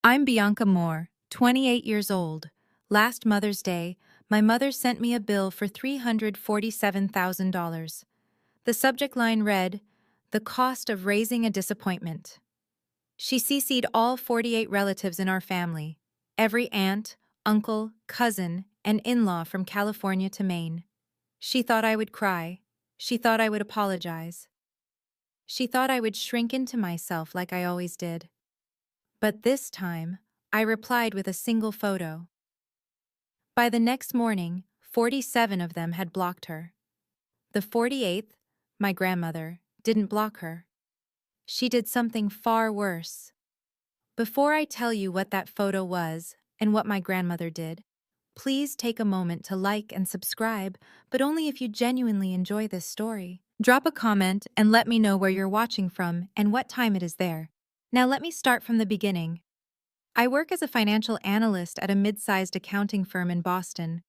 I'm Bianca Moore, 28 years old. Last Mother's Day, my mother sent me a bill for $347,000. The subject line read, "The cost of raising a disappointment." She CC'd all 48 relatives in our family, every aunt, uncle, cousin, and in-law from California to Maine. She thought I would cry. She thought I would apologize. She thought I would shrink into myself like I always did. But this time, I replied with a single photo. By the next morning, 47 of them had blocked her. The 48th, my grandmother, didn't block her. She did something far worse. Before I tell you what that photo was and what my grandmother did, please take a moment to like and subscribe, but only if you genuinely enjoy this story. Drop a comment and let me know where you're watching from and what time it is there. Now let me start from the beginning. I work as a financial analyst at a mid-sized accounting firm in Boston.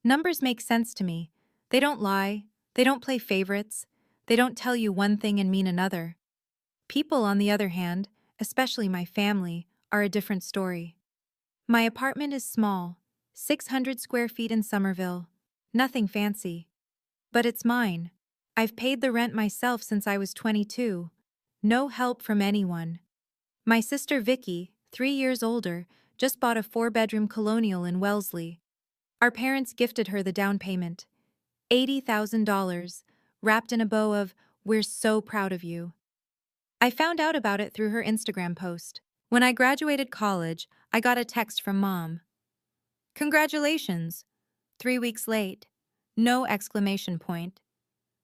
Numbers make sense to me. They don't lie. They don't play favorites. They don't tell you one thing and mean another. People, on the other hand, especially my family, are a different story. My apartment is small, 600 square feet in Somerville. Nothing fancy. But it's mine. I've paid the rent myself since I was 22. No help from anyone. My sister Vicky, 3 years older, just bought a 4-bedroom colonial in Wellesley. Our parents gifted her the down payment, $80,000, wrapped in a bow of, "We're so proud of you." I found out about it through her Instagram post. When I graduated college, I got a text from Mom. "Congratulations." 3 weeks late. No exclamation point.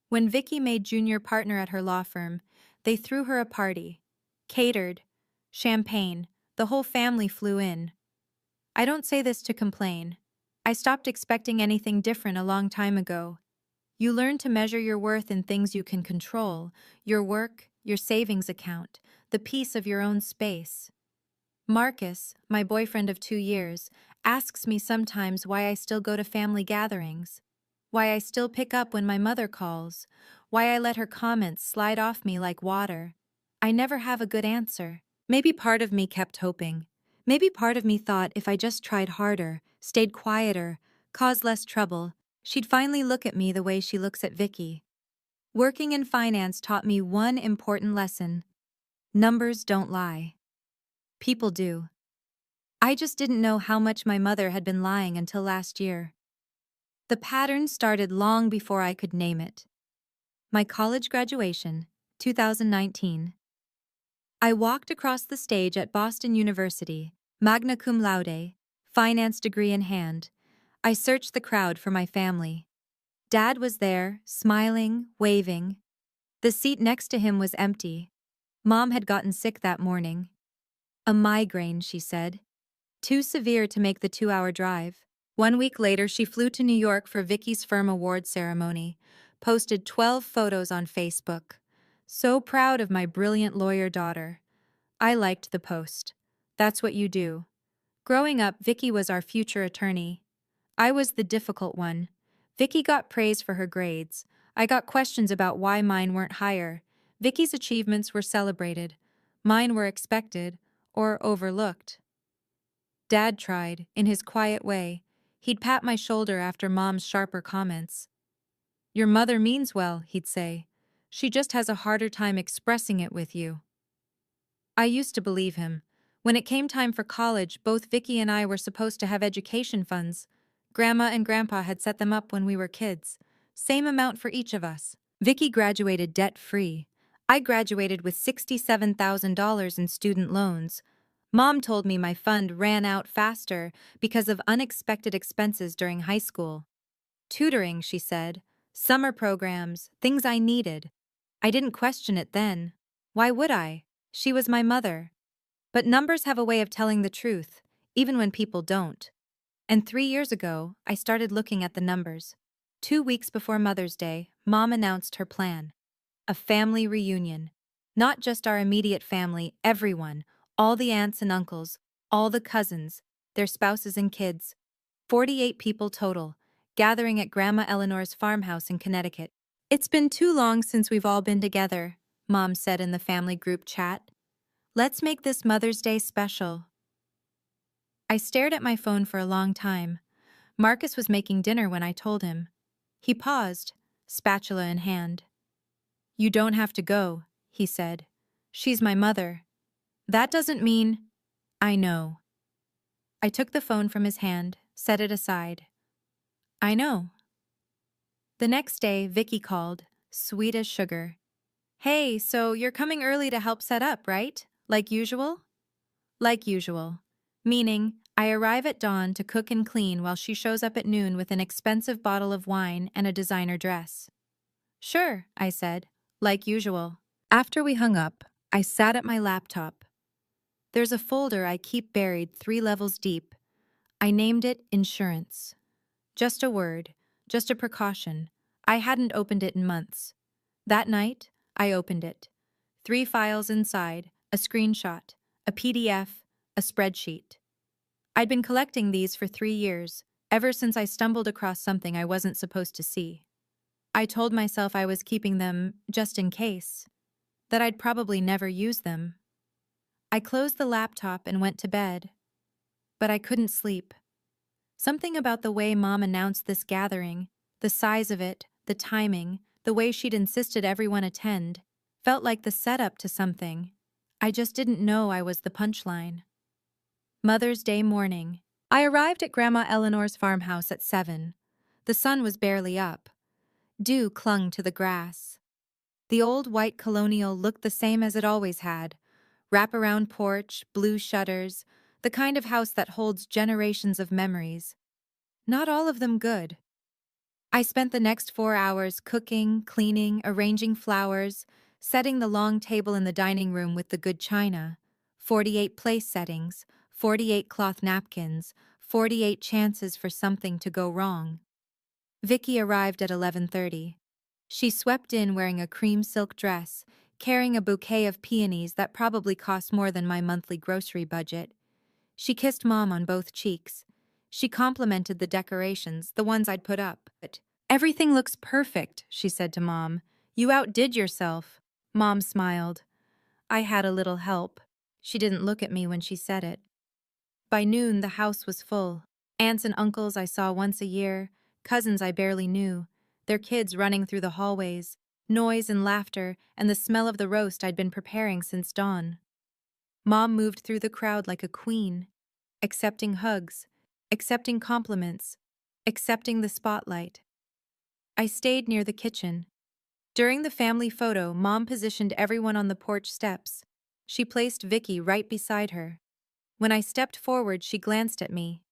When Vicky made junior partner at her law firm, they threw her a party. Catered. Champagne. The whole family flew in. I don't say this to complain. I stopped expecting anything different a long time ago. You learn to measure your worth in things you can control, your work, your savings account, the peace of your own space. Marcus, my boyfriend of 2 years, asks me sometimes why I still go to family gatherings, why I still pick up when my mother calls, why I let her comments slide off me like water. I never have a good answer. Maybe part of me kept hoping. Maybe part of me thought if I just tried harder, stayed quieter, caused less trouble, she'd finally look at me the way she looks at Vicky. Working in finance taught me one important lesson. Numbers don't lie. People do. I just didn't know how much my mother had been lying until last year. The pattern started long before I could name it. My college graduation, 2019. I walked across the stage at Boston University, magna cum laude, finance degree in hand. I searched the crowd for my family. Dad was there, smiling, waving. The seat next to him was empty. Mom had gotten sick that morning. A migraine, she said. Too severe to make the 2-hour drive. 1 week later, she flew to New York for Vicky's firm award ceremony, posted 12 photos on Facebook. So proud of my brilliant lawyer daughter. I liked the post. That's what you do. Growing up, Vicky was our future attorney. I was the difficult one. Vicky got praise for her grades. I got questions about why mine weren't higher. Vicky's achievements were celebrated. Mine were expected or overlooked. Dad tried, in his quiet way. He'd pat my shoulder after Mom's sharper comments. "Your mother means well," he'd say. "She just has a harder time expressing it with you." I used to believe him. When it came time for college, both Vicky and I were supposed to have education funds. Grandma and Grandpa had set them up when we were kids. Same amount for each of us. Vicky graduated debt-free. I graduated with $67,000 in student loans. Mom told me my fund ran out faster because of unexpected expenses during high school. Tutoring, she said. Summer programs, things I needed. I didn't question it then. Why would I? She was my mother. But numbers have a way of telling the truth, even when people don't. And 3 years ago, I started looking at the numbers. 2 weeks before Mother's Day, Mom announced her plan. A family reunion. Not just our immediate family, everyone. All the aunts and uncles, all the cousins, their spouses and kids. 48 people total, gathering at Grandma Eleanor's farmhouse in Connecticut. "It's been too long since we've all been together," Mom said in the family group chat. "Let's make this Mother's Day special." I stared at my phone for a long time. Marcus was making dinner when I told him. He paused, spatula in hand. "You don't have to go," he said. "She's my mother." "That doesn't mean—" "I know." I took the phone from his hand, set it aside. "I know." The next day, Vicky called, sweet as sugar. "Hey, so you're coming early to help set up, right? Like usual?" "Like usual." Meaning, I arrive at dawn to cook and clean while she shows up at noon with an expensive bottle of wine and a designer dress. "Sure," I said, "like usual." After we hung up, I sat at my laptop. There's a folder I keep buried 3 levels deep. I named it Insurance. Just a word, just a precaution. I hadn't opened it in months. That night, I opened it. 3 files inside, a screenshot, a PDF, a spreadsheet. I'd been collecting these for 3 years, ever since I stumbled across something I wasn't supposed to see. I told myself I was keeping them just in case, that I'd probably never use them. I closed the laptop and went to bed. But I couldn't sleep. Something about the way Mom announced this gathering, the size of it, the timing, the way she'd insisted everyone attend, felt like the setup to something. I just didn't know I was the punchline. Mother's Day morning. I arrived at Grandma Eleanor's farmhouse at 7. The sun was barely up. Dew clung to the grass. The old white colonial looked the same as it always had. Wraparound porch, blue shutters, the kind of house that holds generations of memories. Not all of them good. I spent the next 4 hours cooking, cleaning, arranging flowers, setting the long table in the dining room with the good china. 48 place settings, 48 cloth napkins, 48 chances for something to go wrong. Vicky arrived at 11:30. She swept in wearing a cream silk dress, carrying a bouquet of peonies that probably cost more than my monthly grocery budget. She kissed Mom on both cheeks. She complimented the decorations, the ones I'd put up. "Everything looks perfect," she said to Mom. "You outdid yourself." Mom smiled. I had a little help. She didn't look at me when she said it. By noon, the house was full. Aunts and uncles I saw once a year, cousins I barely knew, their kids running through the hallways, noise and laughter, and the smell of the roast I'd been preparing since dawn. Mom moved through the crowd like a queen, accepting hugs, accepting compliments, accepting the spotlight. I stayed near the kitchen. During the family photo, Mom positioned everyone on the porch steps. She placed Vicky right beside her. When I stepped forward, she glanced at me.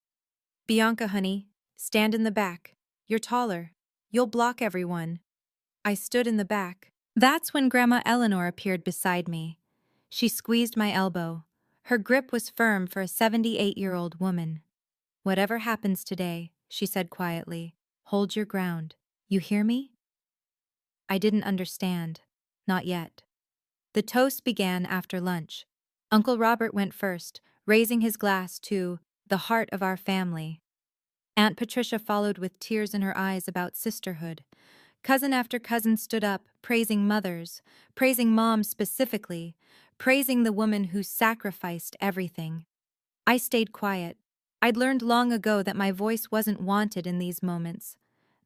"Bianca, honey, stand in the back. You're taller. You'll block everyone." I stood in the back. That's when Grandma Eleanor appeared beside me. She squeezed my elbow. Her grip was firm for a 78-year-old woman. "Whatever happens today," she said quietly, "hold your ground. You hear me?" I didn't understand. Not yet. The toast began after lunch. Uncle Robert went first, raising his glass to the heart of our family. Aunt Patricia followed with tears in her eyes about sisterhood. Cousin after cousin stood up, praising mothers, praising Mom specifically, praising the woman who sacrificed everything. I stayed quiet. I'd learned long ago that my voice wasn't wanted in these moments.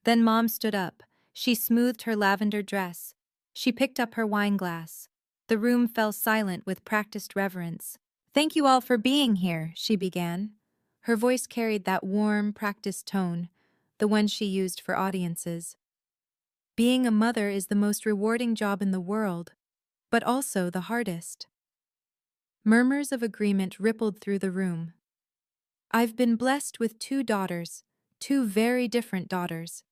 Then Mom stood up. She smoothed her lavender dress. She picked up her wine glass. The room fell silent with practiced reverence. "Thank you all for being here," she began. Her voice carried that warm, practiced tone, the one she used for audiences. "Being a mother is the most rewarding job in the world, but also the hardest." Murmurs of agreement rippled through the room. "I've been blessed with 2 daughters, 2 very different daughters."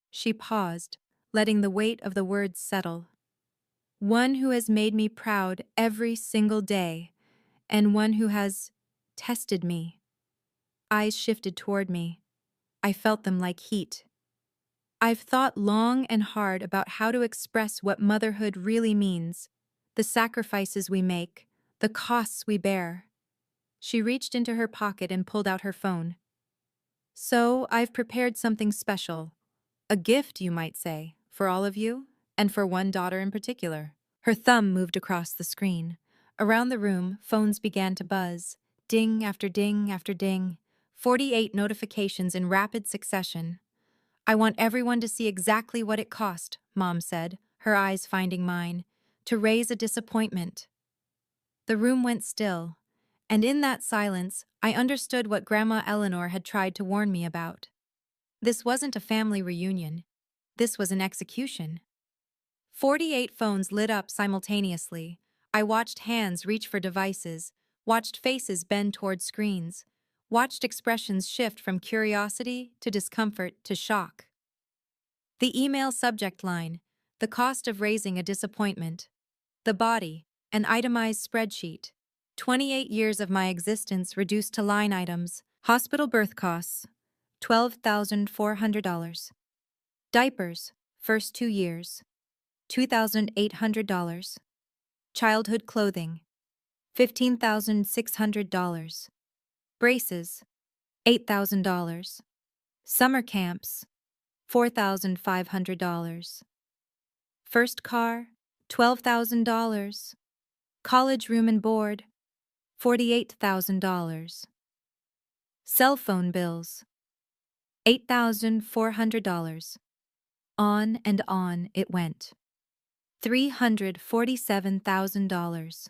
She paused, letting the weight of the words settle. "One who has made me proud every single day, and one who has tested me." Eyes shifted toward me. I felt them like heat. "I've thought long and hard about how to express what motherhood really means, the sacrifices we make, the costs we bear." She reached into her pocket and pulled out her phone. "So I've prepared something special. A gift, you might say, for all of you, and for one daughter in particular." Her thumb moved across the screen. Around the room, phones began to buzz. Ding after ding after ding. 48 notifications in rapid succession. I want everyone to see exactly what it cost, Mom said, her eyes finding mine, to raise a disappointment. The room went still, and in that silence, I understood what Grandma Eleanor had tried to warn me about. This wasn't a family reunion. This was an execution. 48 phones lit up simultaneously. I watched hands reach for devices, watched faces bend toward screens, watched expressions shift from curiosity to discomfort to shock. The email subject line: the cost of raising a disappointment. The body: an itemized spreadsheet. 28 years of my existence reduced to line items. Hospital birth costs: $12,400. Diapers: first 2 years, $2,800. Childhood clothing: $15,600. Braces: $8,000. Summer camps: $4,500. First car: $12,000. College room and board: $48,000. Cell phone bills: $8,400. On and on it went. $347,000.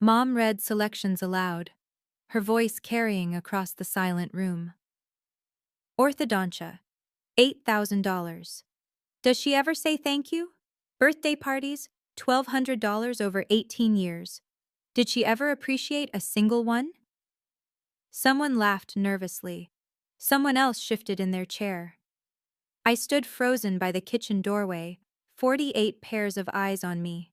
Mom read selections aloud, her voice carrying across the silent room. Orthodontia: $8,000. Does she ever say thank you? Birthday parties: $1,200 over 18 years. Did she ever appreciate a single one? Someone laughed nervously. Someone else shifted in their chair. I stood frozen by the kitchen doorway, 48 pairs of eyes on me.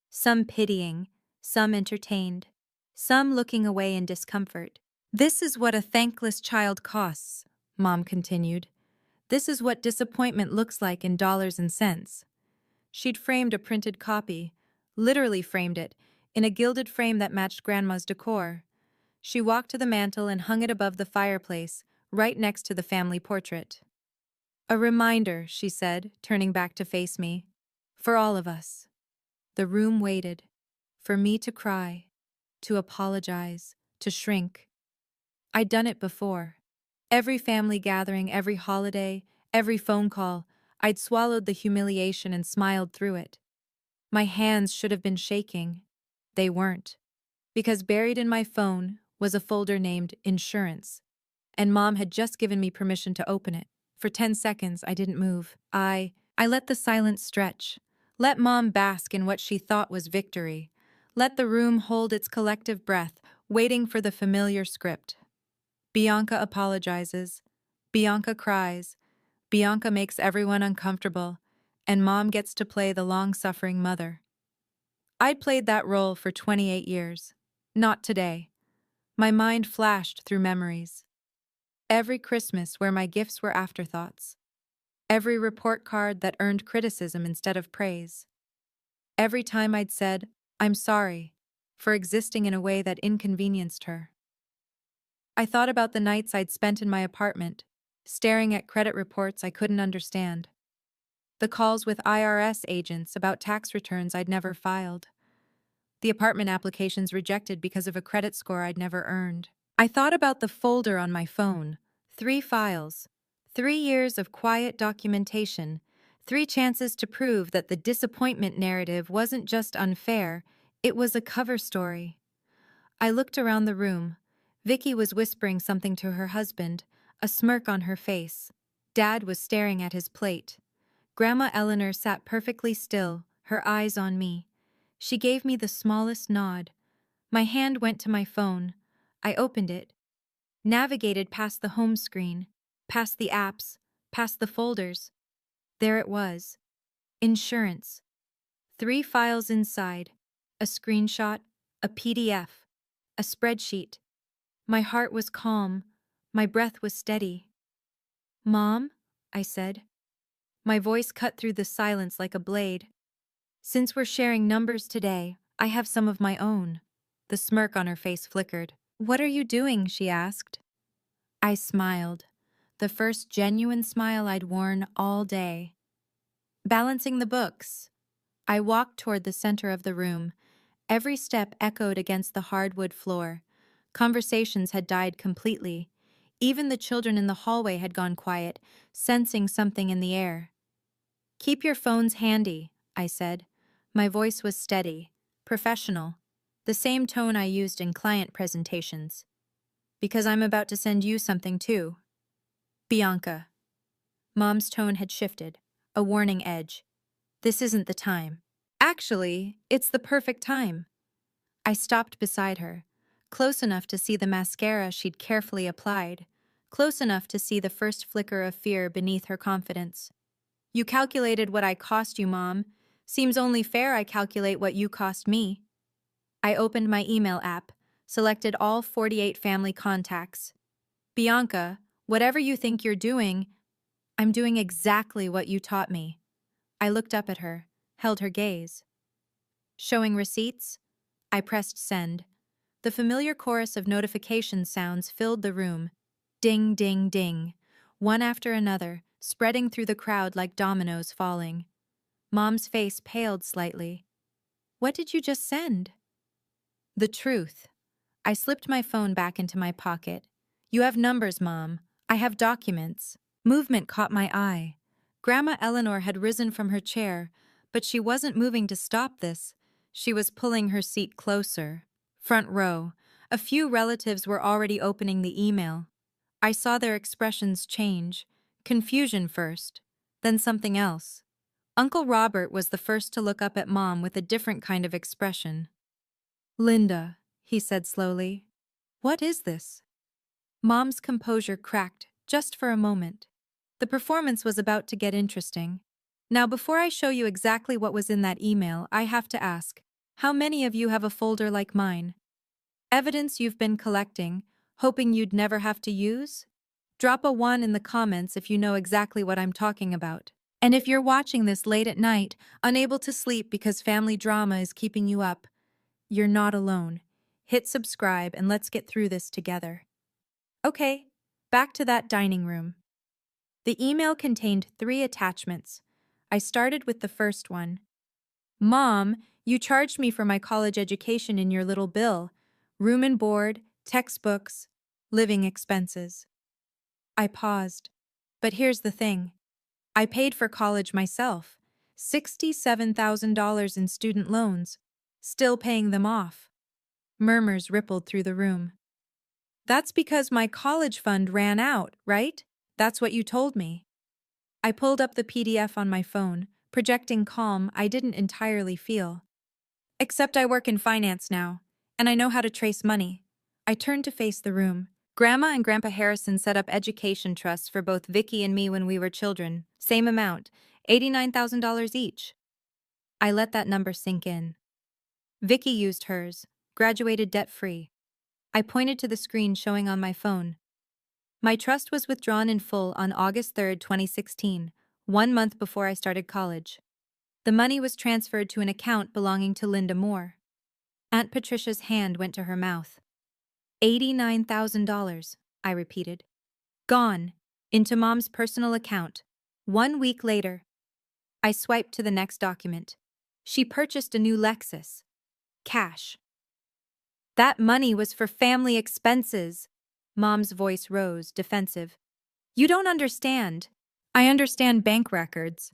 Some pitying, some entertained, some looking away in discomfort. This is what a thankless child costs, Mom continued. This is what disappointment looks like in dollars and cents. She'd framed a printed copy, literally framed it, in a gilded frame that matched Grandma's decor. She walked to the mantel and hung it above the fireplace, right next to the family portrait. A reminder, she said, turning back to face me. For all of us. The room waited. For me to cry, to apologize, to shrink. I'd done it before. Every family gathering, every holiday, every phone call, I'd swallowed the humiliation and smiled through it. My hands should have been shaking. They weren't. Because buried in my phone was a folder named Insurance, and Mom had just given me permission to open it. For 10 seconds, I didn't move. I let the silence stretch. Let Mom bask in what she thought was victory. Let the room hold its collective breath, waiting for the familiar script. Bianca apologizes. Bianca cries. Bianca makes everyone uncomfortable, and Mom gets to play the long-suffering mother. I'd played that role for 28 years. Not today. My mind flashed through memories. Every Christmas where my gifts were afterthoughts. Every report card that earned criticism instead of praise. Every time I'd said, "I'm sorry," for existing in a way that inconvenienced her. I thought about the nights I'd spent in my apartment, staring at credit reports I couldn't understand. The calls with IRS agents about tax returns I'd never filed. The apartment applications rejected because of a credit score I'd never earned. I thought about the folder on my phone, 3 files, 3 years of quiet documentation, 3 chances to prove that the disappointment narrative wasn't just unfair, it was a cover story. I looked around the room. Vicky was whispering something to her husband, a smirk on her face. Dad was staring at his plate. Grandma Eleanor sat perfectly still, her eyes on me. She gave me the smallest nod. My hand went to my phone. I opened it, navigated past the home screen, past the apps, past the folders. There it was. Insurance. 3 files inside. A screenshot, a PDF, a spreadsheet. My heart was calm. My breath was steady. "Mom," I said. My voice cut through the silence like a blade. "Since we're sharing numbers today, I have some of my own." The smirk on her face flickered. "What are you doing?" she asked. I smiled. The first genuine smile I'd worn all day. Balancing the books. I walked toward the center of the room. Every step echoed against the hardwood floor. Conversations had died completely. Even the children in the hallway had gone quiet, sensing something in the air. "Keep your phones handy," I said. My voice was steady, professional, the same tone I used in client presentations. "Because I'm about to send you something too." "Bianca." Mom's tone had shifted, a warning edge. "This isn't the time." "Actually, it's the perfect time." I stopped beside her, close enough to see the mascara she'd carefully applied, close enough to see the first flicker of fear beneath her confidence. "You calculated what I cost you, Mom. Seems only fair I calculate what you cost me." I opened my email app, selected all 48 family contacts. "Bianca, whatever you think you're doing, I'm doing exactly what you taught me." I looked up at her, held her gaze. "Showing receipts?" I pressed send. The familiar chorus of notification sounds filled the room. Ding, ding, ding. One after another, spreading through the crowd like dominoes falling. Mom's face paled slightly. "What did you just send?" "The truth." I slipped my phone back into my pocket. "You have numbers, Mom. I have documents." Movement caught my eye. Grandma Eleanor had risen from her chair, but she wasn't moving to stop this. She was pulling her seat closer. Front row. A few relatives were already opening the email. I saw their expressions change. Confusion first, then something else. Uncle Robert was the first to look up at Mom with a different kind of expression. "Linda," he said slowly, "what is this?" Mom's composure cracked, just for a moment. The performance was about to get interesting. "Now, before I show you exactly what was in that email, I have to ask, how many of you have a folder like mine? Evidence you've been collecting, hoping you'd never have to use? Drop a 1 in the comments if you know exactly what I'm talking about. And if you're watching this late at night, unable to sleep because family drama is keeping you up, you're not alone. Hit subscribe and let's get through this together." Okay, back to that dining room. The email contained 3 attachments. I started with the first one. "Mom, you charged me for my college education in your little bill. Room and board, textbooks, living expenses." I paused. "But here's the thing. I paid for college myself. $67,000 in student loans. Still paying them off." Murmurs rippled through the room. "That's because my college fund ran out, right? That's what you told me." I pulled up the PDF on my phone, projecting calm I didn't entirely feel. "Except I work in finance now, and I know how to trace money." I turned to face the room. "Grandma and Grandpa Harrison set up education trusts for both Vicky and me when we were children. Same amount, $89,000 each." I let that number sink in. Vicky used hers, graduated debt-free. I pointed to the screen showing on my phone. "My trust was withdrawn in full on August 3, 2016, 1 month before I started college. The money was transferred to an account belonging to Linda Moore." Aunt Patricia's hand went to her mouth. $89,000, I repeated. "Gone, into Mom's personal account. 1 week later." I swiped to the next document. "She purchased a new Lexus. Cash." "That money was for family expenses." Mom's voice rose, defensive. "You don't understand." "I understand bank records."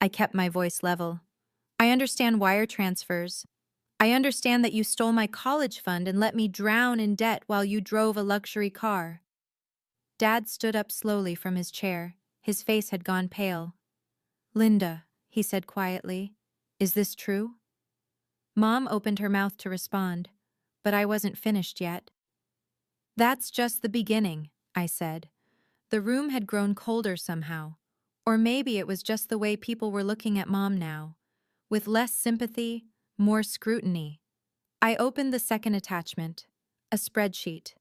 I kept my voice level. "I understand wire transfers. I understand that you stole my college fund and let me drown in debt while you drove a luxury car." Dad stood up slowly from his chair. His face had gone pale. "Linda," he said quietly, "is this true?" Mom opened her mouth to respond, but I wasn't finished yet. "That's just the beginning," I said. The room had grown colder somehow. Or maybe it was just the way people were looking at Mom now, with less sympathy, more scrutiny. I opened the second attachment, a spreadsheet.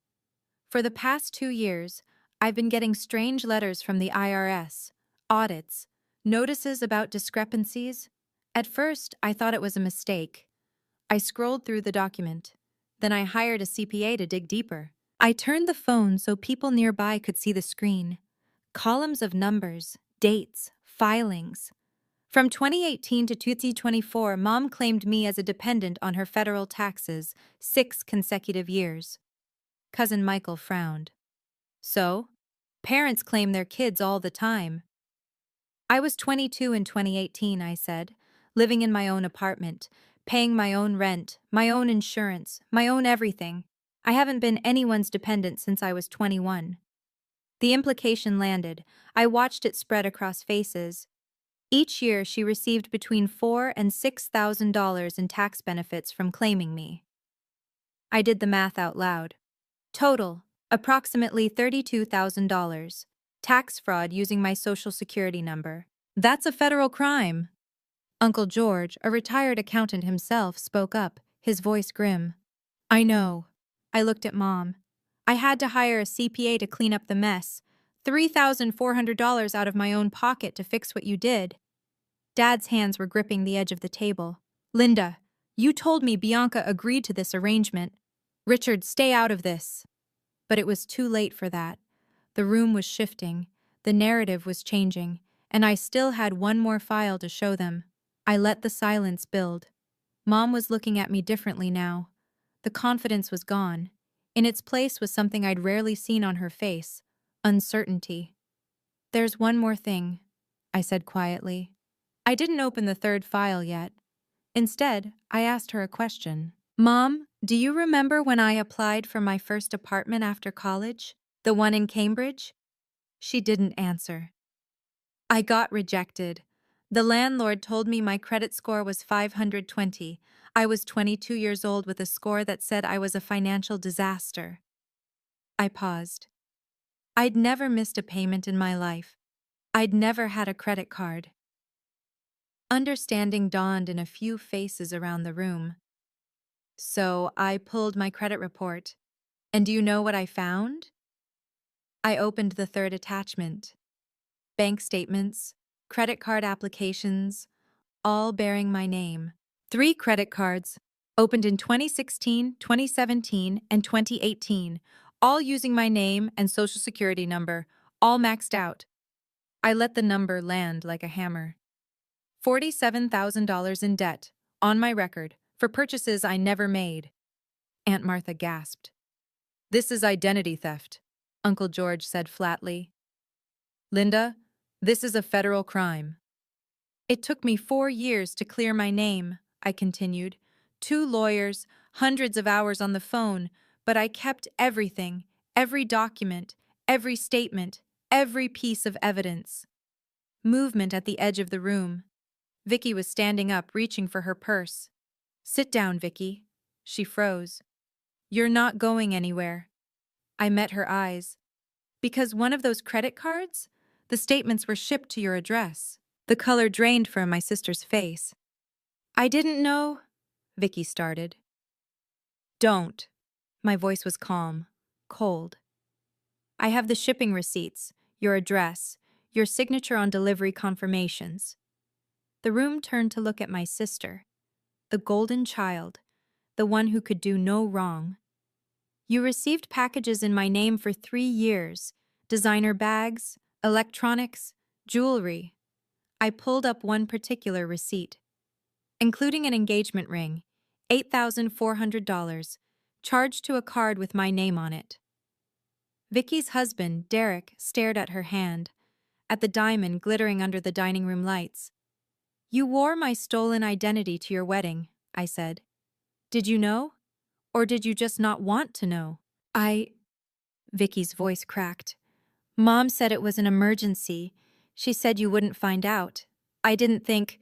For the past 2 years, I've been getting strange letters from the IRS, audits, notices about discrepancies. At first, I thought it was a mistake. I scrolled through the document. Then I hired a CPA to dig deeper. I turned the phone so people nearby could see the screen. Columns of numbers, dates, filings. From 2018 to 2024, Mom claimed me as a dependent on her federal taxes, 6 consecutive years. Cousin Michael frowned. So? Parents claim their kids all the time. I was 22 in 2018, I said, living in my own apartment, paying my own rent, my own insurance, my own everything. I haven't been anyone's dependent since I was 21. The implication landed. I watched it spread across faces. Each year she received between $4,000 and $6,000 in tax benefits from claiming me. I did the math out loud. Total, approximately $32,000. Tax fraud using my social security number. That's a federal crime. Uncle George, a retired accountant himself, spoke up, his voice grim. I know. I looked at Mom. I had to hire a CPA to clean up the mess. $3,400 out of my own pocket to fix what you did. Dad's hands were gripping the edge of the table. Linda, you told me Bianca agreed to this arrangement. Richard, stay out of this. But it was too late for that. The room was shifting, the narrative was changing, and I still had one more file to show them. I let the silence build. Mom was looking at me differently now. The confidence was gone. In its place was something I'd rarely seen on her face: uncertainty. There's one more thing, I said quietly. I didn't open the third file yet. Instead, I asked her a question. Mom, do you remember when I applied for my first apartment after college? The one in Cambridge? She didn't answer. I got rejected. The landlord told me my credit score was 520. I was 22 years old with a score that said I was a financial disaster. I paused. I'd never missed a payment in my life. I'd never had a credit card. Understanding dawned in a few faces around the room. So I pulled my credit report. And do you know what I found? I opened the third attachment. Bank statements, credit card applications, all bearing my name. 3 credit cards, opened in 2016, 2017, and 2018, all using my name and social security number, all maxed out. I let the number land like a hammer. $47,000 in debt, on my record, for purchases I never made. Aunt Martha gasped. This is identity theft, Uncle George said flatly. Linda, this is a federal crime. It took me 4 years to clear my name, I continued. 2 lawyers, hundreds of hours on the phone, but I kept everything, every document, every statement, every piece of evidence. Movement at the edge of the room. Vicky was standing up, reaching for her purse. Sit down, Vicky. She froze. You're not going anywhere. I met her eyes. Because one of those credit cards? The statements were shipped to your address. The color drained from my sister's face. I didn't know, Vicky started. Don't. My voice was calm, cold. I have the shipping receipts, your address, your signature on delivery confirmations. The room turned to look at my sister, the golden child, the one who could do no wrong. You received packages in my name for 3 years, designer bags, electronics, jewelry. I pulled up one particular receipt, including an engagement ring, $8,400, charged to a card with my name on it. Vicky's husband, Derek, stared at her hand, at the diamond glittering under the dining room lights. You wore my stolen identity to your wedding, I said. Did you know? Or did you just not want to know? Vicky's voice cracked. Mom said it was an emergency. She said you wouldn't find out. I didn't think.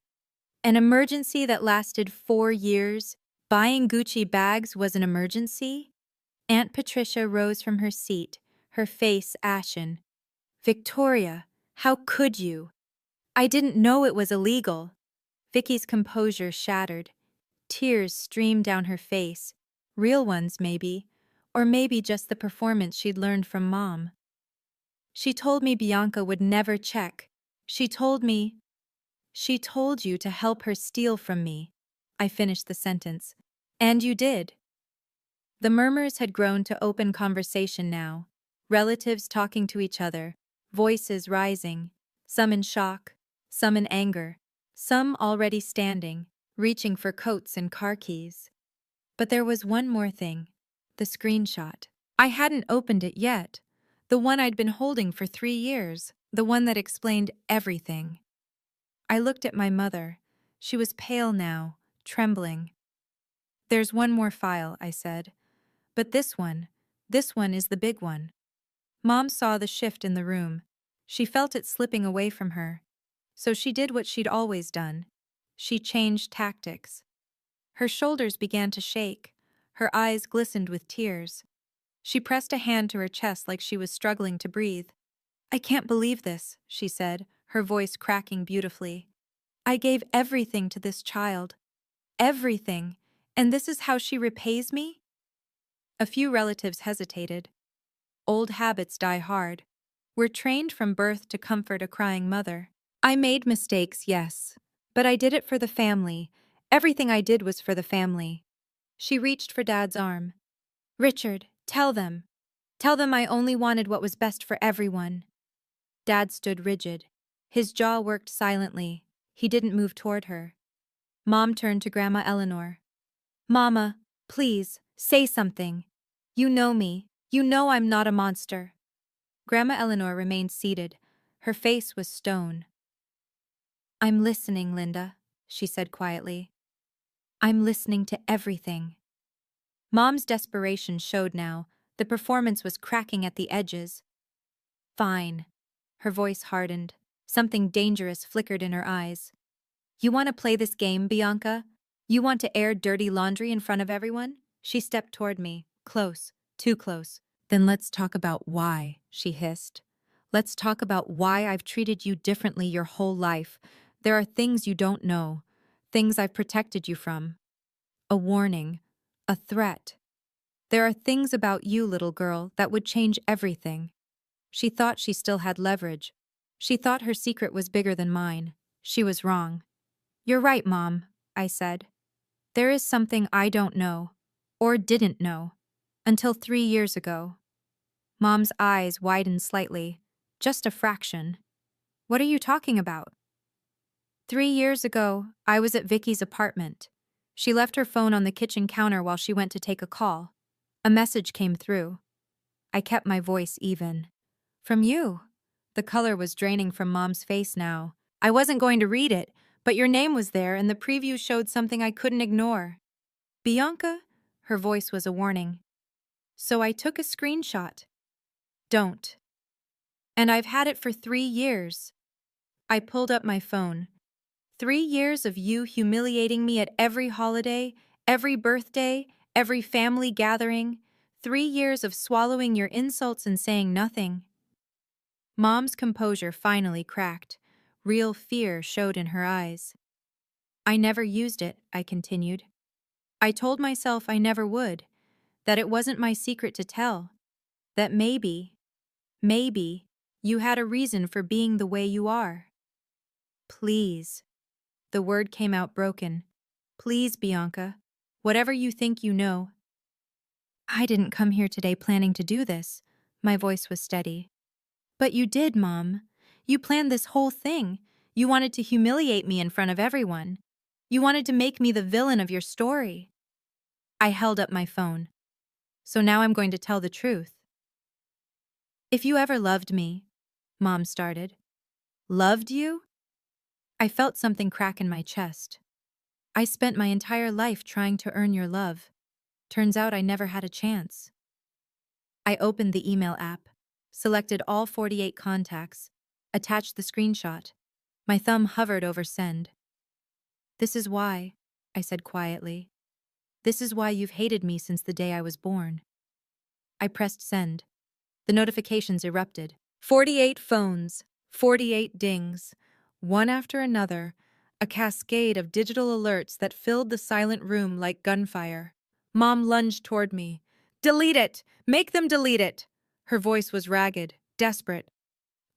An emergency that lasted 4 years? Buying Gucci bags was an emergency? Aunt Patricia rose from her seat, her face ashen. Victoria, how could you? I didn't know it was illegal. Vicky's composure shattered. Tears streamed down her face. Real ones, maybe. Or maybe just the performance she'd learned from Mom. She told me Bianca would never check. She told you to help her steal from me. I finished the sentence. And you did. The murmurs had grown to open conversation now. Relatives talking to each other, voices rising, some in shock, some in anger, some already standing, reaching for coats and car keys. But there was one more thing, the screenshot. I hadn't opened it yet. The one I'd been holding for 3 years, the one that explained everything. I looked at my mother. She was pale now, trembling. "There's one more file," I said. "But this one is the big one." Mom saw the shift in the room. She felt it slipping away from her. So she did what she'd always done. She changed tactics. Her shoulders began to shake. Her eyes glistened with tears. She pressed a hand to her chest like she was struggling to breathe. "I can't believe this," she said, her voice cracking beautifully. "I gave everything to this child. Everything. And this is how she repays me?" A few relatives hesitated. Old habits die hard. We're trained from birth to comfort a crying mother. "I made mistakes, yes. But I did it for the family. Everything I did was for the family." She reached for Dad's arm. "Richard, tell them. Tell them I only wanted what was best for everyone." Dad stood rigid. His jaw worked silently. He didn't move toward her. Mom turned to Grandma Eleanor. "Mama, please, say something. You know me. You know I'm not a monster." Grandma Eleanor remained seated. Her face was stone. "I'm listening, Linda," she said quietly. "I'm listening to everything." Mom's desperation showed now. The performance was cracking at the edges. "Fine." Her voice hardened. Something dangerous flickered in her eyes. "You want to play this game, Bianca? You want to air dirty laundry in front of everyone?" She stepped toward me. Close. Too close. "Then let's talk about why," she hissed. "Let's talk about why I've treated you differently your whole life. There are things you don't know. Things I've protected you from. A warning. A threat. There are things about you, little girl, that would change everything." She thought she still had leverage. She thought her secret was bigger than mine. She was wrong. "You're right, Mom," I said. "There is something I don't know, or didn't know, until 3 years ago." Mom's eyes widened slightly, just a fraction. "What are you talking about?" 3 years ago, I was at Vicky's apartment. She left her phone on the kitchen counter while she went to take a call. A message came through. I kept my voice even. "From you." The color was draining from Mom's face now. "I wasn't going to read it, but your name was there and the preview showed something I couldn't ignore." "Bianca?" Her voice was a warning. "So I took a screenshot." "Don't." "And I've had it for 3 years." I pulled up my phone. 3 years of you humiliating me at every holiday, every birthday, every family gathering. 3 years of swallowing your insults and saying nothing. Mom's composure finally cracked. Real fear showed in her eyes. "I never used it," I continued. "I told myself I never would, that it wasn't my secret to tell, that maybe, you had a reason for being the way you are." "Please." The word came out broken. "Please, Bianca. Whatever you think you know." "I didn't come here today planning to do this." My voice was steady. "But you did, Mom. You planned this whole thing. You wanted to humiliate me in front of everyone. You wanted to make me the villain of your story." I held up my phone. "So now I'm going to tell the truth." "If you ever loved me," Mom started. "Loved you?" I felt something crack in my chest. "I spent my entire life trying to earn your love. Turns out I never had a chance." I opened the email app, selected all 48 contacts, attached the screenshot. My thumb hovered over send. "This is why," I said quietly. "This is why you've hated me since the day I was born." I pressed send. The notifications erupted. 48 phones, 48 dings, one after another, a cascade of digital alerts that filled the silent room like gunfire. Mom lunged toward me. "Delete it! Make them delete it!" Her voice was ragged, desperate.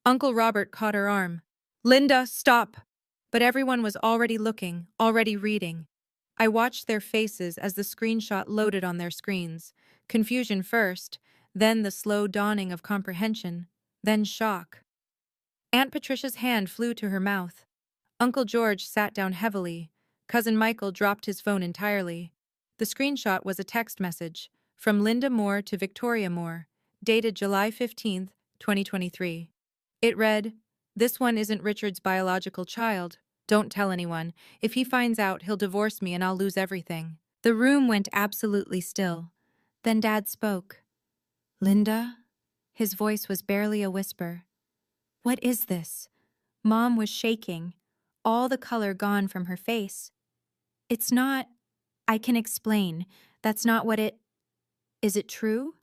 Uncle Robert caught her arm. "Linda, stop!" But everyone was already looking, already reading. I watched their faces as the screenshot loaded on their screens. Confusion first, then the slow dawning of comprehension, then shock. Aunt Patricia's hand flew to her mouth. Uncle George sat down heavily. Cousin Michael dropped his phone entirely. The screenshot was a text message From Linda Moore to Victoria Moore, dated July 15th, 2023. It read, "This one isn't Richard's biological child. Don't tell anyone. If he finds out, he'll divorce me and I'll lose everything." The room went absolutely still. Then Dad spoke. "Linda?" His voice was barely a whisper. "What is this?" Mom was shaking, all the color gone from her face. "It's not. I can explain. That's not what it. Is it true?"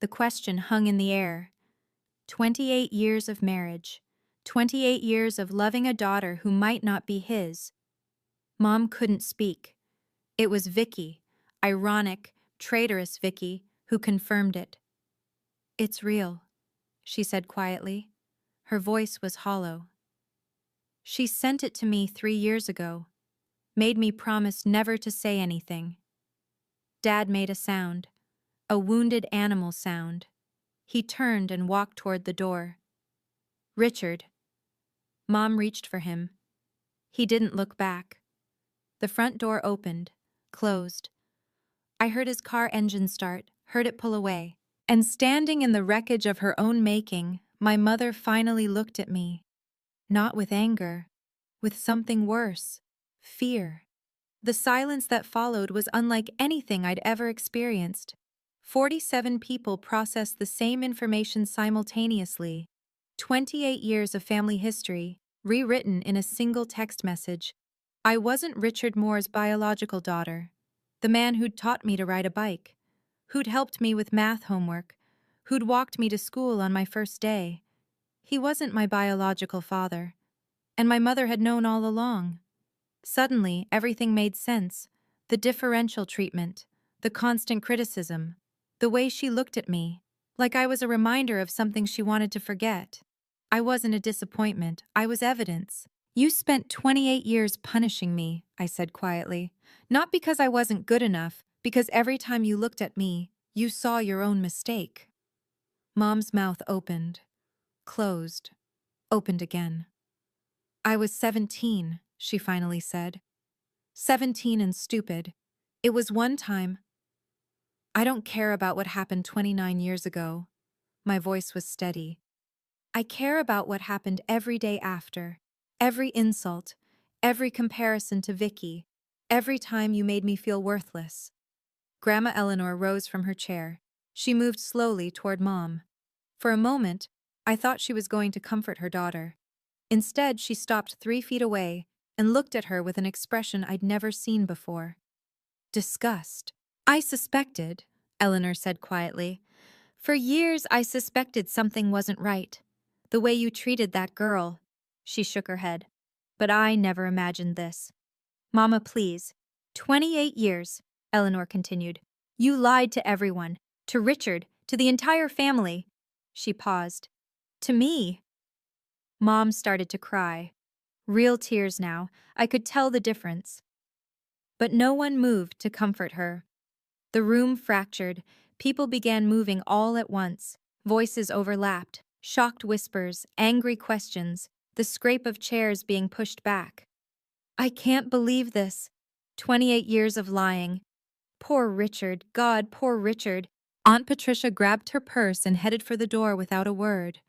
The question hung in the air. 28 years of marriage. 28 years of loving a daughter who might not be his. Mom couldn't speak. It was Vicky, ironic, traitorous Vicky, who confirmed it. "It's real," she said quietly. Her voice was hollow. "She sent it to me 3 years ago. Made me promise never to say anything." Dad made a sound. A wounded animal sound. He turned and walked toward the door. "Richard." Mom reached for him. He didn't look back. The front door opened, closed. I heard his car engine start, heard it pull away. And standing in the wreckage of her own making, my mother finally looked at me. Not with anger, with something worse. Fear. The silence that followed was unlike anything I'd ever experienced. 47 people processed the same information simultaneously. 28 years of family history, rewritten in a single text message. I wasn't Richard Moore's biological daughter. The man who'd taught me to ride a bike. Who'd helped me with math homework. Who'd walked me to school on my first day. He wasn't my biological father. And my mother had known all along. Suddenly, everything made sense. The differential treatment, the constant criticism, the way she looked at me, like I was a reminder of something she wanted to forget. I wasn't a disappointment, I was evidence. "You spent 28 years punishing me," I said quietly. "Not because I wasn't good enough, because every time you looked at me, you saw your own mistake." Mom's mouth opened, closed, opened again. "I was 17, she finally said. 17 and stupid. It was one time. I don't care about what happened 29 years ago." My voice was steady. "I care about what happened every day after. Every insult, every comparison to Vicky, every time you made me feel worthless." Grandma Eleanor rose from her chair. She moved slowly toward Mom. For a moment, I thought she was going to comfort her daughter. Instead, she stopped 3 feet away and looked at her with an expression I'd never seen before. Disgust. "I suspected," Eleanor said quietly. "For years I suspected something wasn't right. The way you treated that girl." She shook her head. "But I never imagined this." "Mama, please." 28 years, Eleanor continued. "You lied to everyone. To Richard, to the entire family." She paused. "To me." Mom started to cry. Real tears now. I could tell the difference. But no one moved to comfort her. The room fractured. People began moving all at once. Voices overlapped, shocked whispers, angry questions, the scrape of chairs being pushed back. "I can't believe this. 28 years of lying. Poor Richard, God, poor Richard." Aunt Patricia grabbed her purse and headed for the door without a word.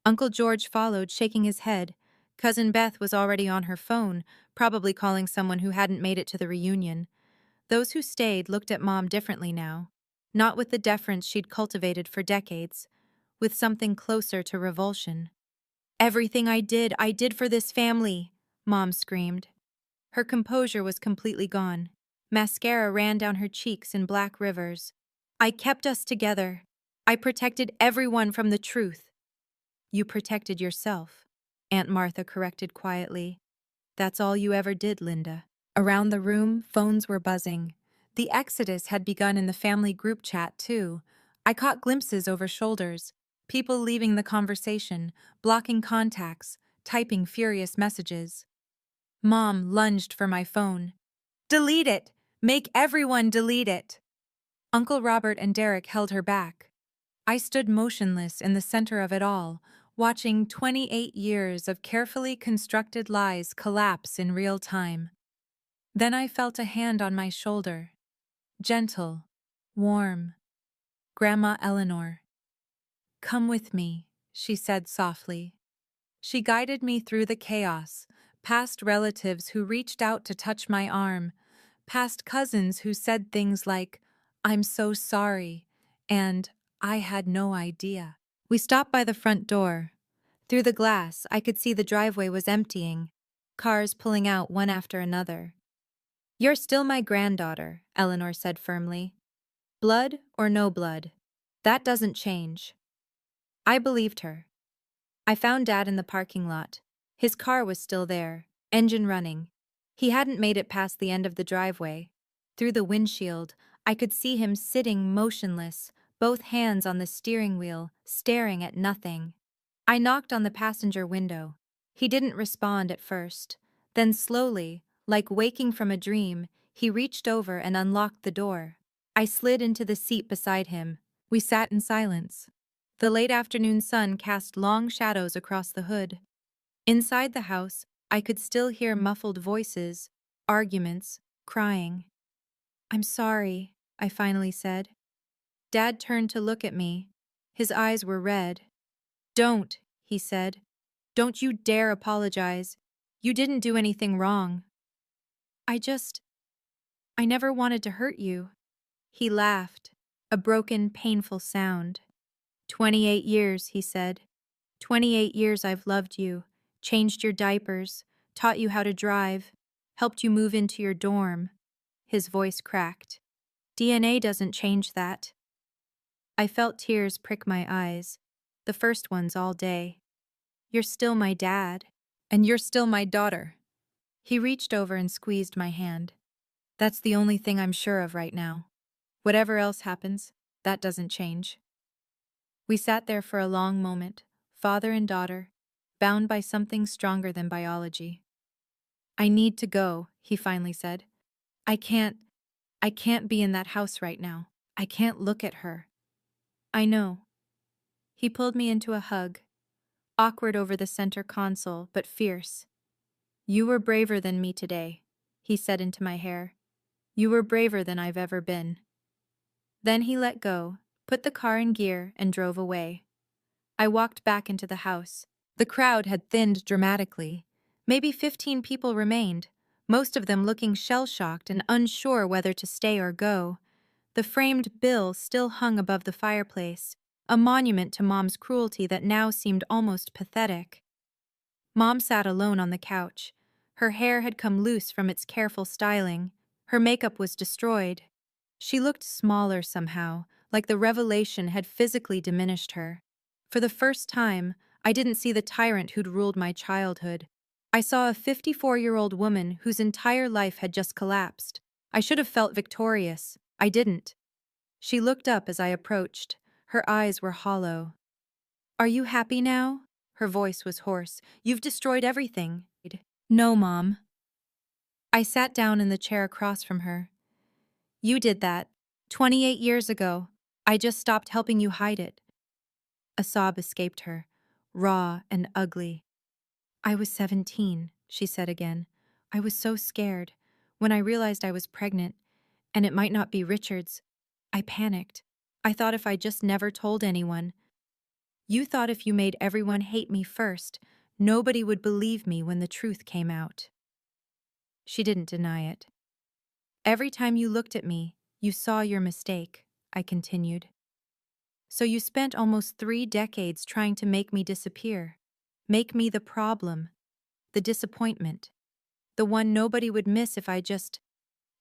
Uncle George followed, shaking his head. Cousin Beth was already on her phone, probably calling someone who hadn't made it to the reunion. Those who stayed looked at Mom differently now. Not with the deference she'd cultivated for decades. With something closer to revulsion. "Everything I did for this family," Mom screamed. Her composure was completely gone. Mascara ran down her cheeks in black rivers. "I kept us together. I protected everyone from the truth." "You protected yourself," Aunt Martha corrected quietly. "That's all you ever did, Linda." Around the room, phones were buzzing. The exodus had begun in the family group chat, too. I caught glimpses over shoulders. People leaving the conversation, blocking contacts, typing furious messages. Mom lunged for my phone. "Delete it! Make everyone delete it!" Uncle Robert and Derek held her back. I stood motionless in the center of it all, watching 28 years of carefully constructed lies collapse in real time. Then I felt a hand on my shoulder. Gentle, warm, Grandma Eleanor. Come with me, she said softly. She guided me through the chaos, past relatives who reached out to touch my arm, past cousins who said things like, "I'm so sorry," and "I had no idea." We stopped by the front door. Through the glass, I could see the driveway was emptying, cars pulling out one after another. "You're still my granddaughter," Eleanor said firmly. "Blood or no blood, that doesn't change." I believed her. I found Dad in the parking lot. His car was still there, engine running. He hadn't made it past the end of the driveway. Through the windshield, I could see him sitting motionless, both hands on the steering wheel, staring at nothing. I knocked on the passenger window. He didn't respond at first. Then slowly, like waking from a dream, he reached over and unlocked the door. I slid into the seat beside him. We sat in silence. The late afternoon sun cast long shadows across the hood. Inside the house, I could still hear muffled voices, arguments, crying. "I'm sorry," I finally said. Dad turned to look at me. His eyes were red. "Don't," he said. "Don't you dare apologize. You didn't do anything wrong." I never wanted to hurt you." He laughed, a broken, painful sound. 28 years, he said. 28 years I've loved you, changed your diapers, taught you how to drive, helped you move into your dorm. His voice cracked. DNA doesn't change that. I felt tears prick my eyes, the first ones all day. You're still my dad, and you're still my daughter. He reached over and squeezed my hand. That's the only thing I'm sure of right now. Whatever else happens, that doesn't change. We sat there for a long moment, father and daughter, bound by something stronger than biology. "I need to go," he finally said. I can't be in that house right now. I can't look at her." "I know." He pulled me into a hug, awkward over the center console, but fierce. "You were braver than me today," he said into my hair. "You were braver than I've ever been." Then he let go, put the car in gear, and drove away. I walked back into the house. The crowd had thinned dramatically. Maybe 15 people remained, most of them looking shell-shocked and unsure whether to stay or go. The framed bill still hung above the fireplace, a monument to Mom's cruelty that now seemed almost pathetic. Mom sat alone on the couch. Her hair had come loose from its careful styling. Her makeup was destroyed. She looked smaller somehow, like the revelation had physically diminished her. For the first time, I didn't see the tyrant who'd ruled my childhood. I saw a 54-year-old woman whose entire life had just collapsed. I should have felt victorious. I didn't. She looked up as I approached. Her eyes were hollow. "Are you happy now?" Her voice was hoarse. "You've destroyed everything." "No, Mom." I sat down in the chair across from her. "You did that. 28 years ago. I just stopped helping you hide it." A sob escaped her, raw and ugly. "I was 17, she said again. "I was so scared. When I realized I was pregnant, and it might not be Richard's, I panicked. I thought if I just never told anyone. You thought if you made everyone hate me first, nobody would believe me when the truth came out." She didn't deny it. "Every time you looked at me, you saw your mistake," I continued. "So you spent almost 3 decades trying to make me disappear, make me the problem, the disappointment, the one nobody would miss if I just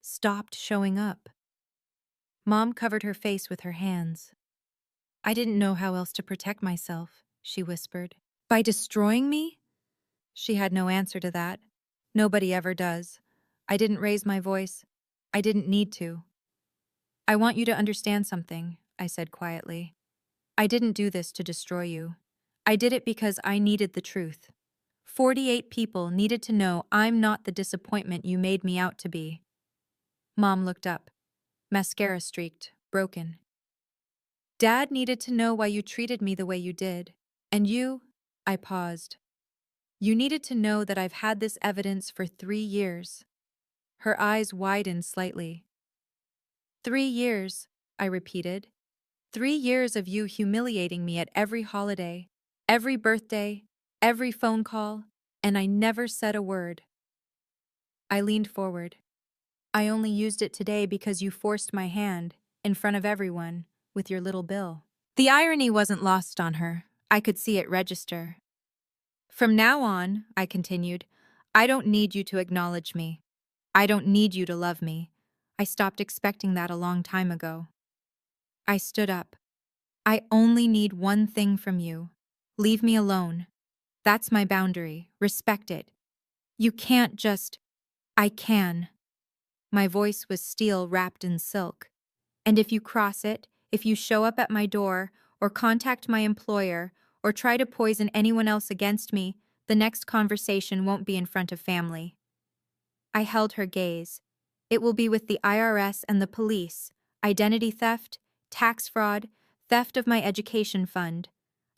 stopped showing up." Mom covered her face with her hands. "I didn't know how else to protect myself," she whispered. "By destroying me?" She had no answer to that. Nobody ever does. I didn't raise my voice. I didn't need to. "I want you to understand something," I said quietly. "I didn't do this to destroy you. I did it because I needed the truth. 48 people needed to know I'm not the disappointment you made me out to be." Mom looked up. Mascara streaked, broken. "Dad needed to know why you treated me the way you did. And you," I paused. "You needed to know that I've had this evidence for 3 years." Her eyes widened slightly. 3 years, I repeated. 3 years of you humiliating me at every holiday, every birthday, every phone call, and I never said a word. I leaned forward. I only used it today because you forced my hand, in front of everyone, with your little bill. The irony wasn't lost on her. I could see it register. From now on, I continued, I don't need you to acknowledge me. I don't need you to love me. I stopped expecting that a long time ago. I stood up. I only need one thing from you. Leave me alone. That's my boundary. Respect it. You can't just... I can. My voice was steel wrapped in silk. And if you cross it, if you show up at my door, or contact my employer, or try to poison anyone else against me, the next conversation won't be in front of family. I held her gaze. It will be with the IRS and the police. Identity theft, tax fraud, theft of my education fund.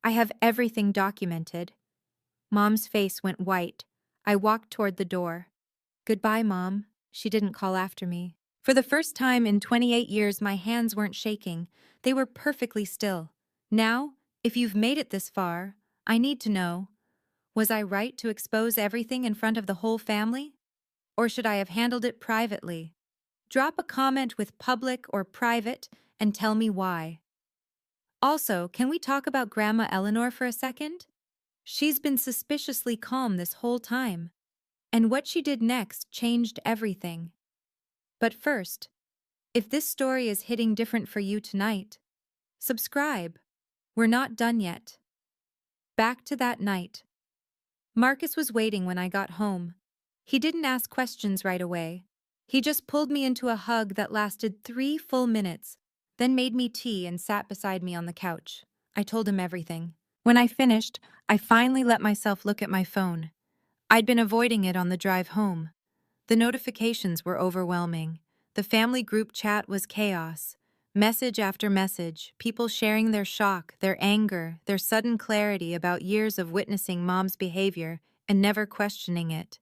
I have everything documented. Mom's face went white. I walked toward the door. Goodbye, Mom. She didn't call after me. For the first time in 28 years, my hands weren't shaking. They were perfectly still. Now, if you've made it this far, I need to know, was I right to expose everything in front of the whole family? Or should I have handled it privately? Drop a comment with public or private and tell me why. Also, can we talk about Grandma Eleanor for a second? She's been suspiciously calm this whole time, and what she did next changed everything. But first, if this story is hitting different for you tonight, subscribe. We're not done yet. Back to that night. Marcus was waiting when I got home. He didn't ask questions right away. He just pulled me into a hug that lasted 3 full minutes, then made me tea and sat beside me on the couch. I told him everything. When I finished, I finally let myself look at my phone. I'd been avoiding it on the drive home. The notifications were overwhelming. The family group chat was chaos. Message after message, people sharing their shock, their anger, their sudden clarity about years of witnessing Mom's behavior and never questioning it.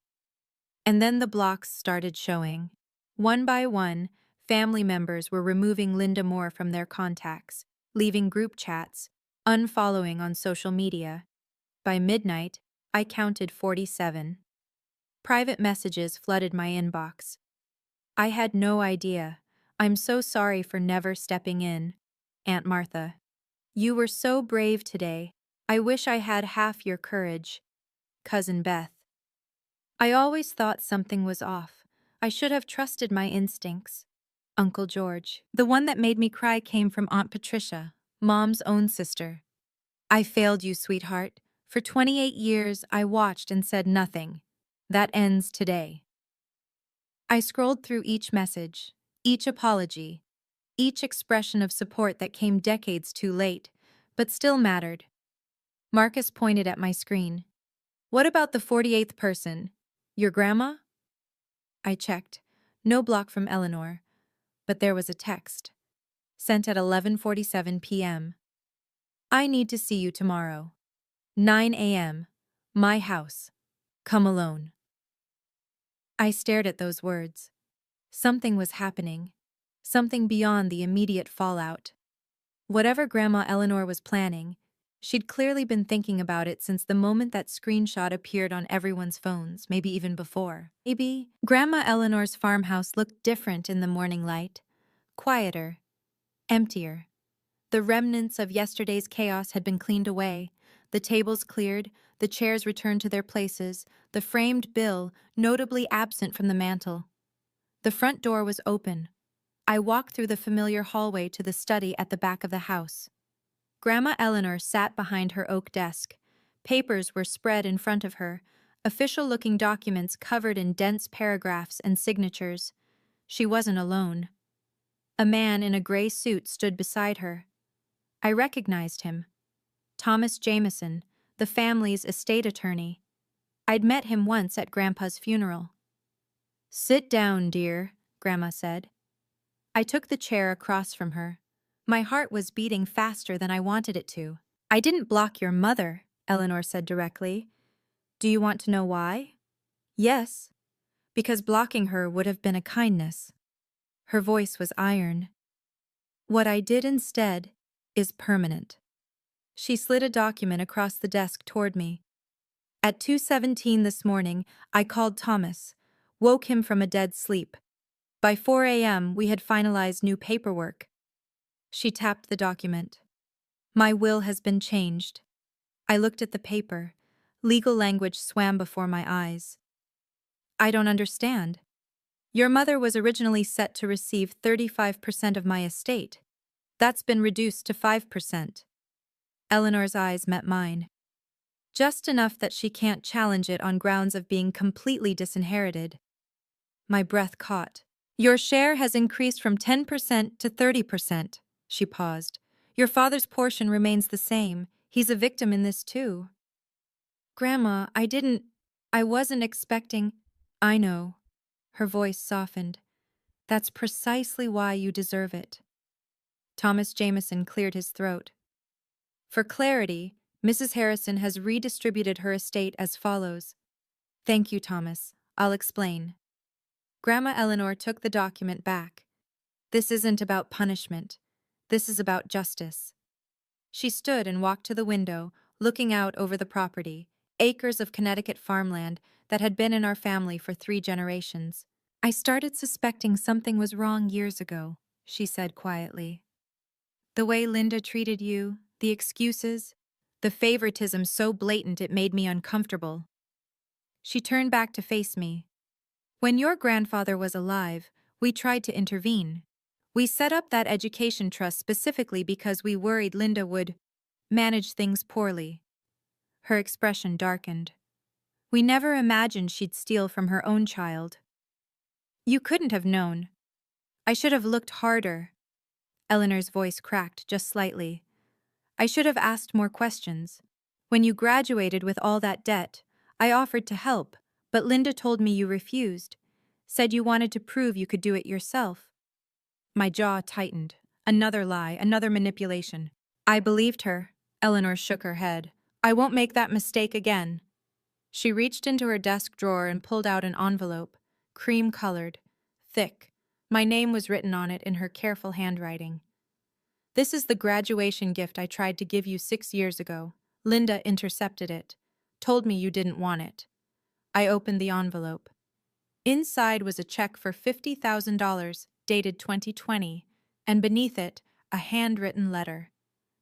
And then the blocks started showing. One by one, family members were removing Linda Moore from their contacts, leaving group chats, unfollowing on social media. By midnight, I counted 47. Private messages flooded my inbox. I had no idea. I'm so sorry for never stepping in. Aunt Martha. You were so brave today. I wish I had half your courage. Cousin Beth. I always thought something was off. I should have trusted my instincts. Uncle George. The one that made me cry came from Aunt Patricia, Mom's own sister. I failed you, sweetheart. For 28 years, I watched and said nothing. That ends today. I scrolled through each message, each apology, each expression of support that came decades too late, but still mattered. Marcus pointed at my screen. What about the 48th person? Your grandma? I checked. No block from Eleanor, but there was a text. Sent at 11:47 p.m. I need to see you tomorrow. 9 a.m. My house. Come alone. I stared at those words. Something was happening. Something beyond the immediate fallout. Whatever Grandma Eleanor was planning, she'd clearly been thinking about it since the moment that screenshot appeared on everyone's phones, maybe even before. Maybe Grandma Eleanor's farmhouse looked different in the morning light. Quieter. Emptier. The remnants of yesterday's chaos had been cleaned away. The tables cleared, the chairs returned to their places, the framed bill notably absent from the mantel. The front door was open. I walked through the familiar hallway to the study at the back of the house. Grandma Eleanor sat behind her oak desk. Papers were spread in front of her, official-looking documents covered in dense paragraphs and signatures. She wasn't alone. A man in a gray suit stood beside her. I recognized him. Thomas Jameson, the family's estate attorney. I'd met him once at Grandpa's funeral. Sit down, dear, Grandma said. I took the chair across from her. My heart was beating faster than I wanted it to. I didn't block your mother, Eleanor said directly. Do you want to know why? Yes, because blocking her would have been a kindness. Her voice was iron. What I did instead is permanent. She slid a document across the desk toward me. At 2:17 this morning, I called Thomas, woke him from a dead sleep. By 4 a.m., we had finalized new paperwork. She tapped the document. My will has been changed. I looked at the paper. Legal language swam before my eyes. I don't understand. Your mother was originally set to receive 35% of my estate. That's been reduced to 5%. Eleanor's eyes met mine. Just enough that she can't challenge it on grounds of being completely disinherited. My breath caught. Your share has increased from 10% to 30%. She paused. Your father's portion remains the same. He's a victim in this too. Grandma, I wasn't expecting. I know. Her voice softened. That's precisely why you deserve it. Thomas Jameson cleared his throat. For clarity, Mrs. Harrison has redistributed her estate as follows. Thank you, Thomas. I'll explain. Grandma Eleanor took the document back. This isn't about punishment. This is about justice. She stood and walked to the window, looking out over the property, acres of Connecticut farmland that had been in our family for 3 generations. I started suspecting something was wrong years ago, she said quietly. The way Linda treated you, the excuses, the favoritism so blatant it made me uncomfortable. She turned back to face me. When your grandfather was alive, we tried to intervene. We set up that education trust specifically because we worried Linda would manage things poorly. Her expression darkened. We never imagined she'd steal from her own child. You couldn't have known. I should have looked harder. Eleanor's voice cracked just slightly. I should have asked more questions. When you graduated with all that debt, I offered to help, but Linda told me you refused, said you wanted to prove you could do it yourself. My jaw tightened. Another lie, another manipulation. I believed her. Eleanor shook her head. I won't make that mistake again. She reached into her desk drawer and pulled out an envelope, cream-colored, thick. My name was written on it in her careful handwriting. This is the graduation gift I tried to give you 6 years ago. Linda intercepted it, told me you didn't want it. I opened the envelope. Inside was a check for $50,000, dated 2020, and beneath it, a handwritten letter.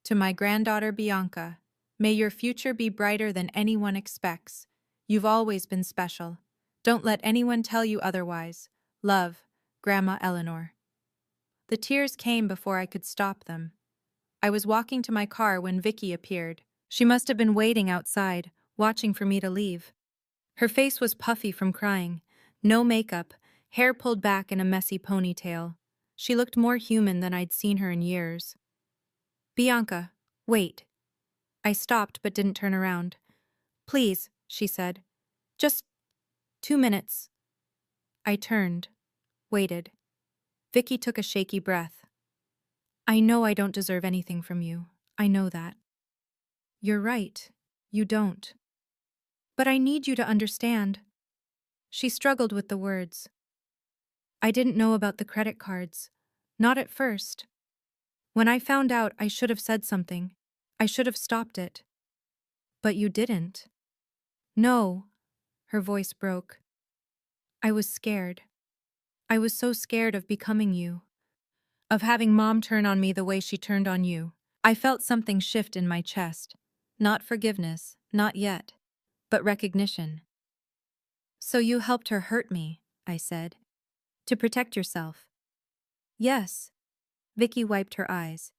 To my granddaughter Bianca, may your future be brighter than anyone expects. You've always been special. Don't let anyone tell you otherwise. Love, Grandma Eleanor. The tears came before I could stop them. I was walking to my car when Vicky appeared. She must have been waiting outside, watching for me to leave. Her face was puffy from crying. No makeup, hair pulled back in a messy ponytail. She looked more human than I'd seen her in years. Bianca, wait. I stopped but didn't turn around. Please, she said. Just 2 minutes. I turned, waited. Vicky took a shaky breath. I know I don't deserve anything from you. I know that. You're right. You don't. But I need you to understand. She struggled with the words. I didn't know about the credit cards. Not at first. When I found out, I should have said something. I should have stopped it. But you didn't. No. Her voice broke. I was scared. I was so scared of becoming you. Of having Mom turn on me the way she turned on you. I felt something shift in my chest. Not forgiveness, not yet. But recognition. So you helped her hurt me, I said. To protect yourself. Yes. Vicky wiped her eyes.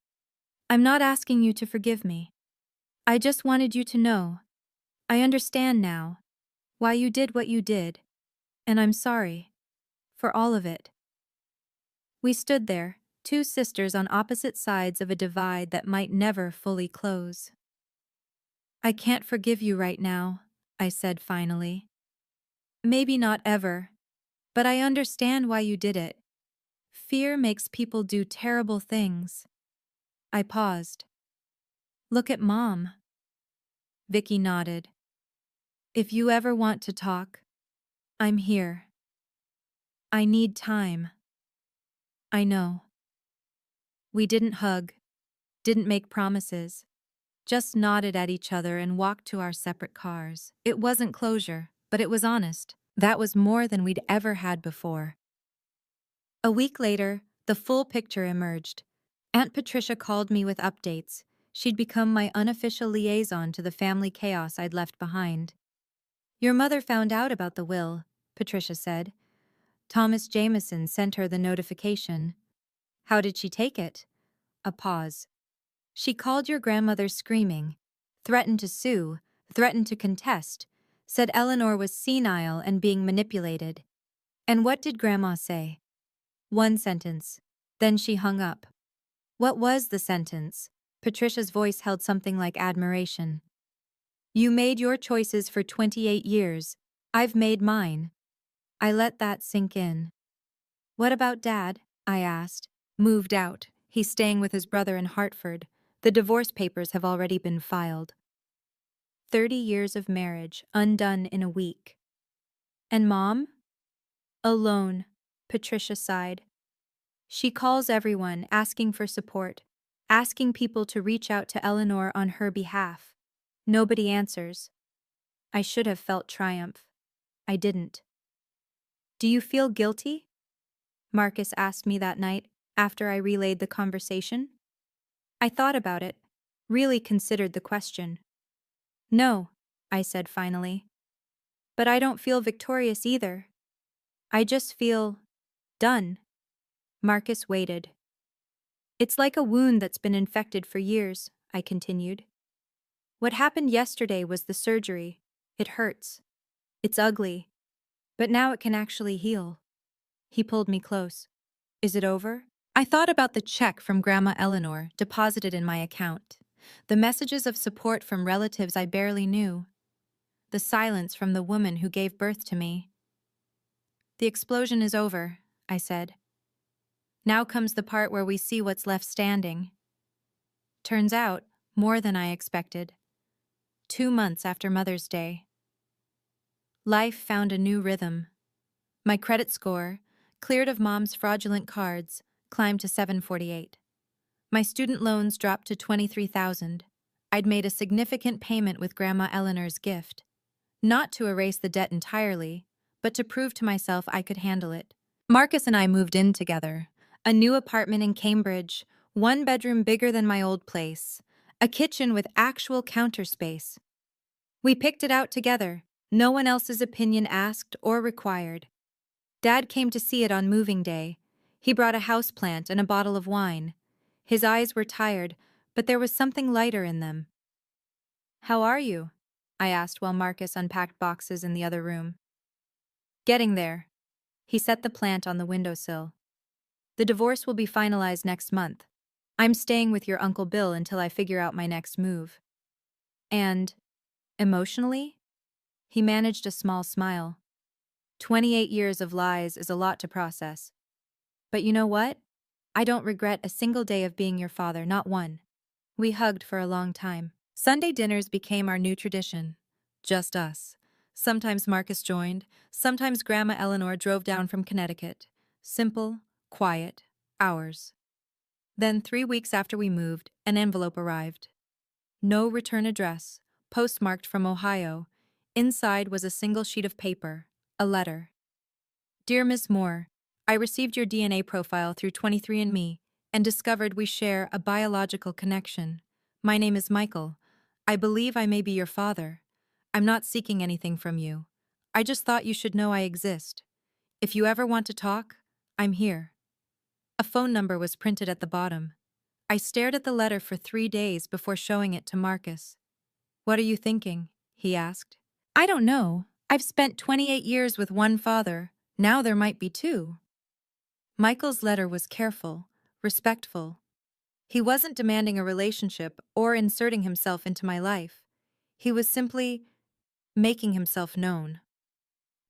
I'm not asking you to forgive me. I just wanted you to know. I understand now why you did what you did, and I'm sorry for all of it. We stood there, 2 sisters on opposite sides of a divide that might never fully close. I can't forgive you right now, I said finally. Maybe not ever, but I understand why you did it. Fear makes people do terrible things. I paused. Look at Mom. Vicky nodded. If you ever want to talk, I'm here. I need time. I know. We didn't hug. didn't make promises, just nodded at each other and walked to our separate cars. It wasn't closure, but it was honest. That was more than we'd ever had before. A week later, the full picture emerged. Aunt Patricia called me with updates. She'd become my unofficial liaison to the family chaos I'd left behind. "Your mother found out about the will," Patricia said. "Thomas Jameson sent her the notification." "How did she take it?" A pause. "She called your grandmother screaming, threatened to sue, threatened to contest, said Eleanor was senile and being manipulated." "And what did Grandma say?" "One sentence. Then she hung up." "What was the sentence?" Patricia's voice held something like admiration. "You made your choices for 28 years. I've made mine." I let that sink in. "What about Dad?" I asked. "Moved out. He's staying with his brother in Hartford. The divorce papers have already been filed." 30 years of marriage, undone in a week. "And Mom?" "Alone," Patricia sighed. "She calls everyone, asking for support, asking people to reach out to Eleanor on her behalf. Nobody answers." I should have felt triumph. I didn't. "Do you feel guilty?" Marcus asked me that night after I relayed the conversation. I thought about it, really considered the question. "No," I said finally. "But I don't feel victorious either. I just feel done." Marcus waited. "It's like a wound that's been infected for years," I continued. "What happened yesterday was the surgery. It hurts. It's ugly. But now it can actually heal." He pulled me close. "Is it over?" I thought about the check from Grandma Eleanor deposited in my account, the messages of support from relatives I barely knew, the silence from the woman who gave birth to me. "The explosion is over," I said. "Now comes the part where we see what's left standing." Turns out, more than I expected. 2 months after Mother's Day. Life found a new rhythm. My credit score, cleared of Mom's fraudulent cards, climbed to 748. My student loans dropped to 23,000. I'd made a significant payment with Grandma Eleanor's gift. Not to erase the debt entirely, but to prove to myself I could handle it. Marcus and I moved in together. A new apartment in Cambridge, 1 bedroom bigger than my old place, a kitchen with actual counter space. We picked it out together, no one else's opinion asked or required. Dad came to see it on moving day. He brought a houseplant and a bottle of wine. His eyes were tired, but there was something lighter in them. "How are you?" I asked while Marcus unpacked boxes in the other room. "Getting there." He set the plant on the windowsill. "The divorce will be finalized next month. I'm staying with your Uncle Bill until I figure out my next move." "And emotionally?" He managed a small smile. 28 years of lies is a lot to process. "But you know what? I don't regret a single day of being your father, not one." We hugged for a long time. Sunday dinners became our new tradition. Just us. Sometimes Marcus joined, sometimes Grandma Eleanor drove down from Connecticut. Simple, quiet, ours. Then 3 weeks after we moved, an envelope arrived. No return address, postmarked from Ohio. Inside was a single sheet of paper, a letter. "Dear Miss Moore, I received your DNA profile through 23andMe and discovered we share a biological connection. My name is Michael. I believe I may be your father. I'm not seeking anything from you. I just thought you should know I exist. If you ever want to talk, I'm here." A phone number was printed at the bottom. I stared at the letter for 3 days before showing it to Marcus. "What are you thinking?" he asked. "I don't know. I've spent 28 years with one father. Now there might be 2. Michael's letter was careful, respectful. He wasn't demanding a relationship or inserting himself into my life. He was simply making himself known.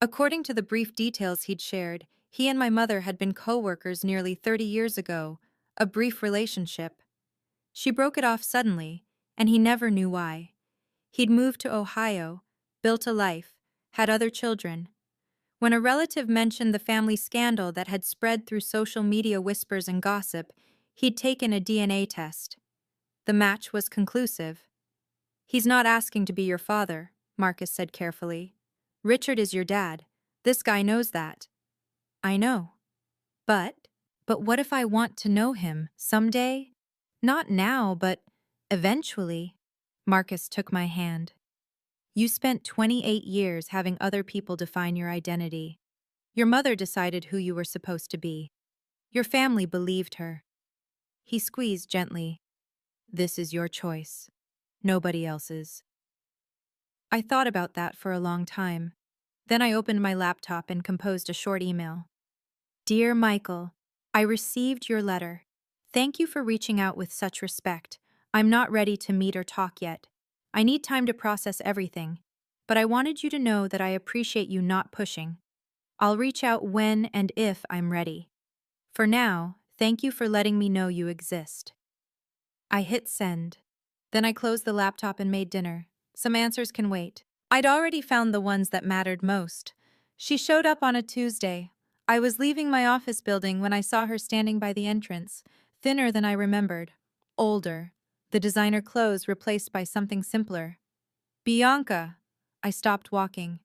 According to the brief details he'd shared, he and my mother had been co-workers nearly 30 years ago, a brief relationship. She broke it off suddenly, and he never knew why. He'd moved to Ohio, built a life, had other children. When a relative mentioned the family scandal that had spread through social media whispers and gossip, he'd taken a DNA test. The match was conclusive. "He's not asking to be your father," Marcus said carefully. "Richard is your dad. This guy knows that." "I know. But, but what if I want to know him someday? Not now, but eventually." Marcus took my hand. "You spent 28 years having other people define your identity. Your mother decided who you were supposed to be. Your family believed her." He squeezed gently. "This is your choice. Nobody else's." I thought about that for a long time. Then I opened my laptop and composed a short email. "Dear Michael, I received your letter. Thank you for reaching out with such respect. I'm not ready to meet or talk yet. I need time to process everything. But I wanted you to know that I appreciate you not pushing. I'll reach out when and if I'm ready. For now, thank you for letting me know you exist." I hit send. Then I closed the laptop and made dinner. Some answers can wait. I'd already found the ones that mattered most. She showed up on a Tuesday. I was leaving my office building when I saw her standing by the entrance, thinner than I remembered. Older. The designer clothes replaced by something simpler. "Bianca." I stopped walking.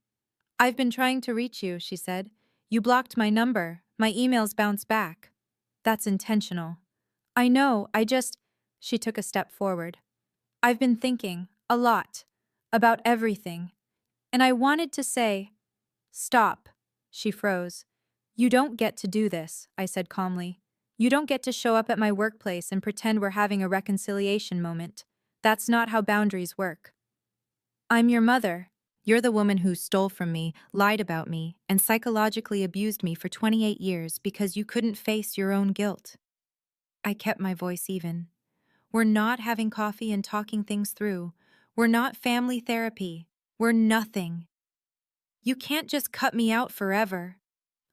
"I've been trying to reach you," she said. "You blocked my number. My emails bounce back." "That's intentional." "I know, She took a step forward. "I've been thinking, a lot, about everything. And I wanted to say—" "Stop." She froze. "You don't get to do this," I said calmly. "You don't get to show up at my workplace and pretend we're having a reconciliation moment. That's not how boundaries work. I'm your mother. You're the woman who stole from me, lied about me, and psychologically abused me for 28 years because you couldn't face your own guilt." I kept my voice even. "We're not having coffee and talking things through. We're not family therapy. We're nothing. You can't just cut me out forever."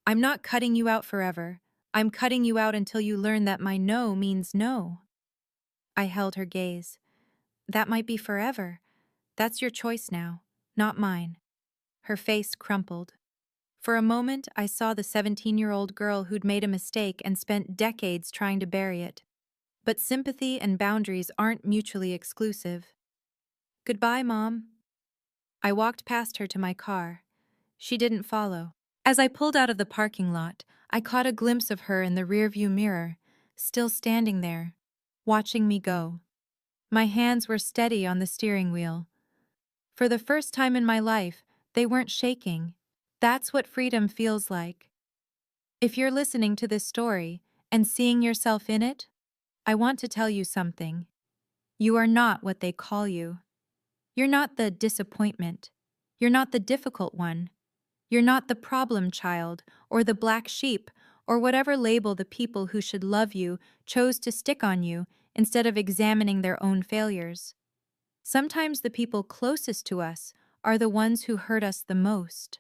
"I'm not cutting you out forever. I'm cutting you out until you learn that my no means no." I held her gaze. "That might be forever. That's your choice now, not mine." Her face crumpled. For a moment, I saw the 17-year-old girl who'd made a mistake and spent decades trying to bury it. But sympathy and boundaries aren't mutually exclusive. "Goodbye, Mom." I walked past her to my car. She didn't follow. As I pulled out of the parking lot, I caught a glimpse of her in the rearview mirror, still standing there, watching me go. My hands were steady on the steering wheel. For the first time in my life, they weren't shaking. That's what freedom feels like. If you're listening to this story and seeing yourself in it, I want to tell you something. You are not what they call you. You're not the disappointment. You're not the difficult one. You're not the problem child or the black sheep or whatever label the people who should love you chose to stick on you instead of examining their own failures. Sometimes the people closest to us are the ones who hurt us the most.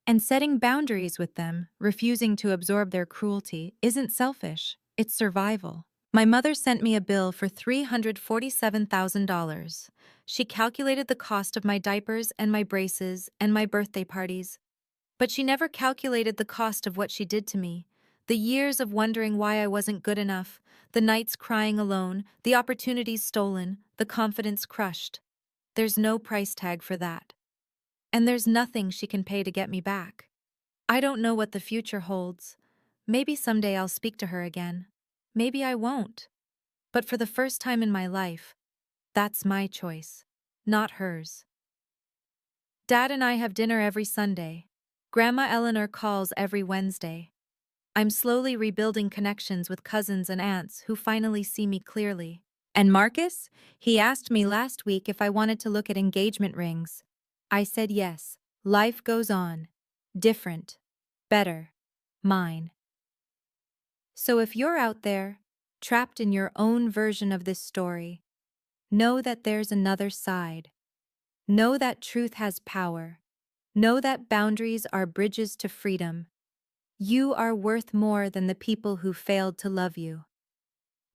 And setting boundaries with them, refusing to absorb their cruelty, isn't selfish, it's survival. My mother sent me a bill for $347,000. She calculated the cost of my diapers and my braces and my birthday parties. But she never calculated the cost of what she did to me. The years of wondering why I wasn't good enough, the nights crying alone, the opportunities stolen, the confidence crushed. There's no price tag for that. And there's nothing she can pay to get me back. I don't know what the future holds. Maybe someday I'll speak to her again. Maybe I won't. But for the first time in my life, that's my choice, not hers. Dad and I have dinner every Sunday. Grandma Eleanor calls every Wednesday. I'm slowly rebuilding connections with cousins and aunts who finally see me clearly. And Marcus? He asked me last week if I wanted to look at engagement rings. I said yes. Life goes on. Different. Better. Mine. So if you're out there, trapped in your own version of this story, know that there's another side. Know that truth has power. Know that boundaries are bridges to freedom. You are worth more than the people who failed to love you.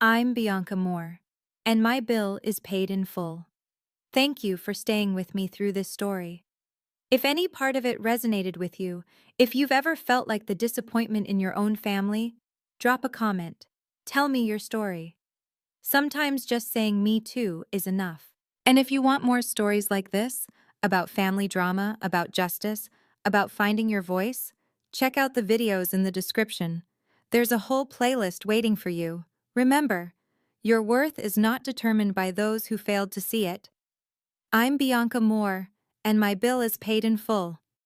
I'm Bianca Moore, and my bill is paid in full. Thank you for staying with me through this story. If any part of it resonated with you, if you've ever felt like the disappointment in your own family, drop a comment. Tell me your story. Sometimes just saying me too is enough. And if you want more stories like this, about family drama, about justice, about finding your voice, check out the videos in the description. There's a whole playlist waiting for you. Remember, your worth is not determined by those who failed to see it. I'm Bianca Moore, and my bill is paid in full.